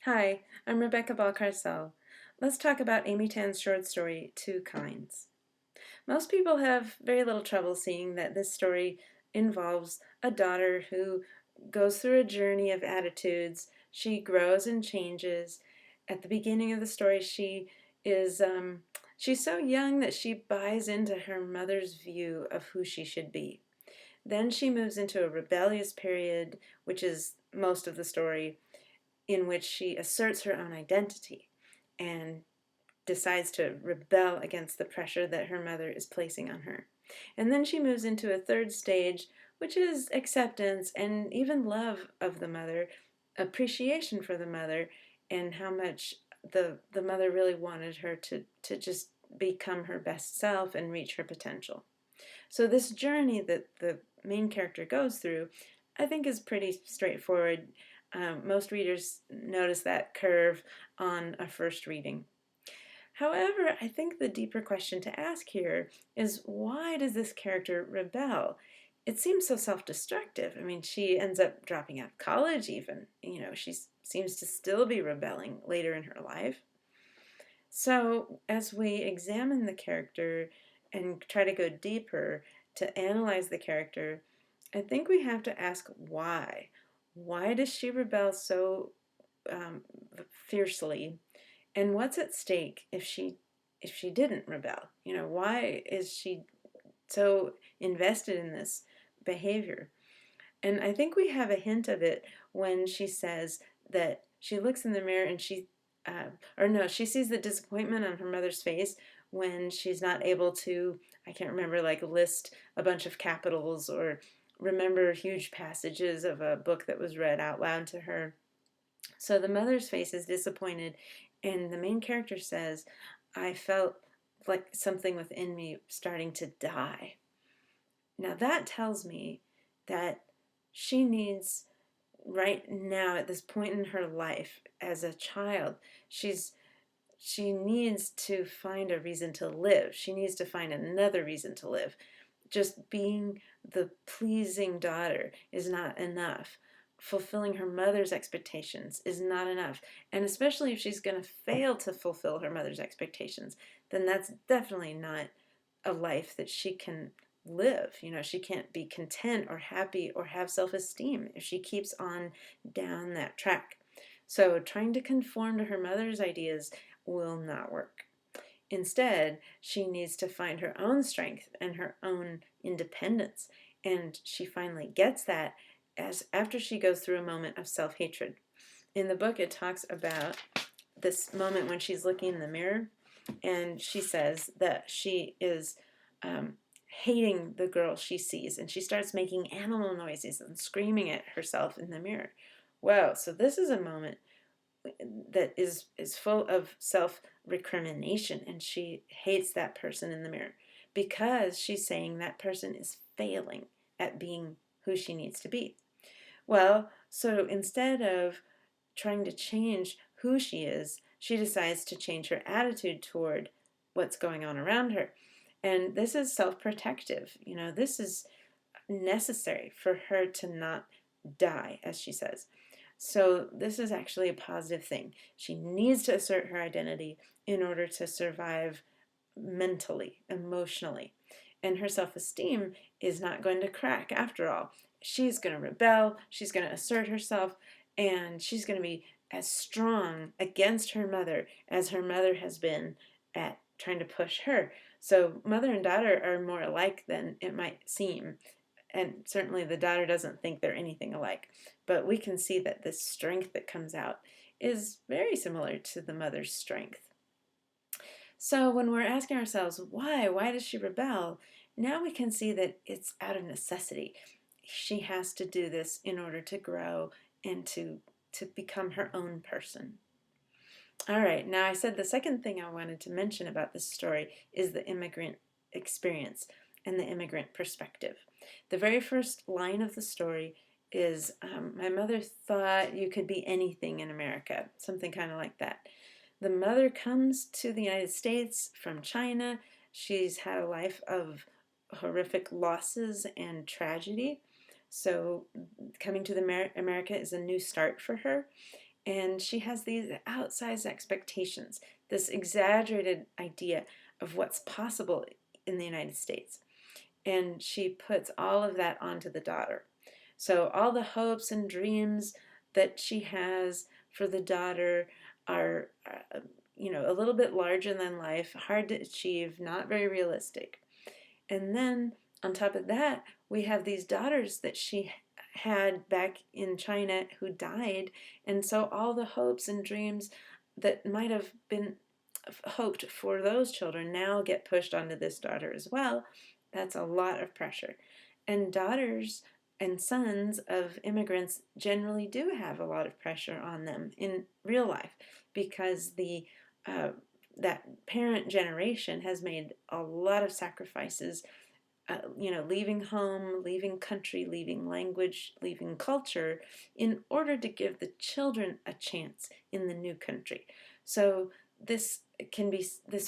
Hi, I'm Rebecca Ball-Carcel. Let's talk about Amy Tan's short story, Two Kinds. Most people have very little trouble seeing that this story involves a daughter who goes through a journey of attitudes. She grows and changes. At the beginning of the story, is she's so young that she buys into her mother's view of who she should be. Then she moves into a rebellious period, which is most of the story, in which she asserts her own identity and decides to rebel against the pressure that her mother is placing on her. And then she moves into a third stage, which is acceptance and even love of the mother, appreciation for the mother, and how much the mother really wanted her to just become her best self and reach her potential. So this journey that the main character goes through, I think, is pretty straightforward. Most readers notice that curve on a first reading. However, I think the deeper question to ask here is, why does this character rebel? It seems so self-destructive. I mean, she ends up dropping out of college even. She seems to still be rebelling later in her life. So as we examine the character and try to go deeper to analyze the character, I think we have to ask why. Why does she rebel so fiercely? And what's at stake if she didn't rebel? Why is she so invested in this behavior? And I think we have a hint of it when she says that she looks in the mirror and or no, she sees the disappointment on her mother's face when she's not able to, I can't remember, like list a bunch of capitals or remember huge passages of a book that was read out loud to her. So the mother's face is disappointed, and the main character says, I felt like something within me starting to die. Now that tells me that she needs, right now at this point in her life as a child, she needs to find a reason to live. She needs to find another reason to live. Just being the pleasing daughter is not enough. Fulfilling her mother's expectations is not enough. And especially if she's going to fail to fulfill her mother's expectations, then that's definitely not a life that she can live. She can't be content or happy or have self-esteem if she keeps on down that track. So trying to conform to her mother's ideas will not work. Instead, she needs to find her own strength and her own independence. And she finally gets that after she goes through a moment of self-hatred. In the book, it talks about this moment when she's looking in the mirror, and she says that she is hating the girl she sees, and she starts making animal noises and screaming at herself in the mirror. Wow, so this is a moment that is full of self-recrimination, and she hates that person in the mirror because she's saying that person is failing at being who she needs to be. Well, so instead of trying to change who she is, she decides to change her attitude toward what's going on around her. And this is self-protective. This is necessary for her to not die, as she says. So this is actually a positive thing. She needs to assert her identity in order to survive mentally, emotionally. And her self-esteem is not going to crack after all. She's going to rebel, she's going to assert herself, and she's going to be as strong against her mother as her mother has been at trying to push her. So mother and daughter are more alike than it might seem. And certainly the daughter doesn't think they're anything alike. But we can see that this strength that comes out is very similar to the mother's strength. So when we're asking ourselves, why does she rebel? Now we can see that it's out of necessity. She has to do this in order to grow and to become her own person. All right, now I said the second thing I wanted to mention about this story is the immigrant experience and the immigrant perspective. The very first line of the story is, my mother thought you could be anything in America, something kind of like that. The mother comes to the United States from China. She's had a life of horrific losses and tragedy. So coming to America is a new start for her. And she has these outsized expectations, this exaggerated idea of what's possible in the United States. And she puts all of that onto the daughter. So all the hopes and dreams that she has for the daughter are, a little bit larger than life, hard to achieve, not very realistic. And then on top of that, we have these daughters that she had back in China who died. And so all the hopes and dreams that might have been hoped for those children now get pushed onto this daughter as well. That's a lot of pressure. And daughters and sons of immigrants generally do have a lot of pressure on them in real life because uh, that parent generation has made a lot of sacrifices, leaving home, leaving country, leaving language, leaving culture in order to give the children a chance in the new country. So this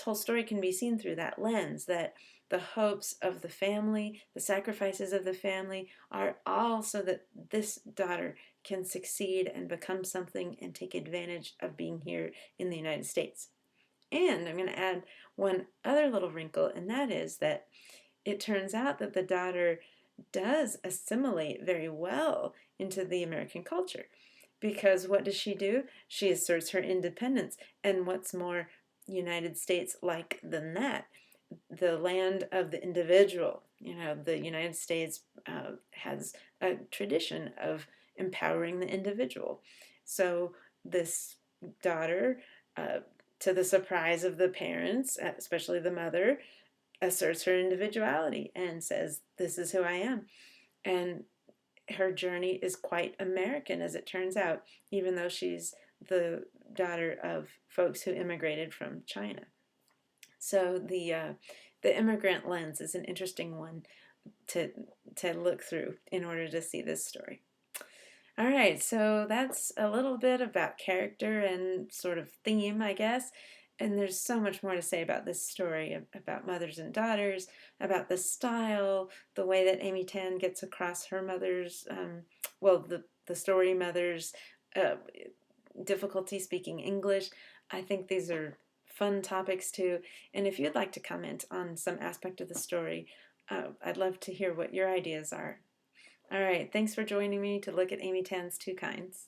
whole story can be seen through that lens, that the hopes of the family, the sacrifices of the family are all so that this daughter can succeed and become something and take advantage of being here in the United States. And I'm going to add one other little wrinkle, and that is that it turns out that the daughter does assimilate very well into the American culture. Because what does she do? She asserts her independence. And what's more United States like than that? The land of the individual. The United States has a tradition of empowering the individual. So this daughter, to the surprise of the parents, especially the mother, asserts her individuality and says, "This is who I am." And her journey is quite American, as it turns out, even though she's the daughter of folks who immigrated from China. So the immigrant lens is an interesting one to look through in order to see this story. All right, so that's a little bit about character and sort of theme, I guess. And there's so much more to say about this story, about mothers and daughters, about the style, the way that Amy Tan gets across her mother's, the story mother's uh, difficulty speaking English. I think these are fun topics too. And if you'd like to comment on some aspect of the story, I'd love to hear what your ideas are. All right, thanks for joining me to look at Amy Tan's Two Kinds.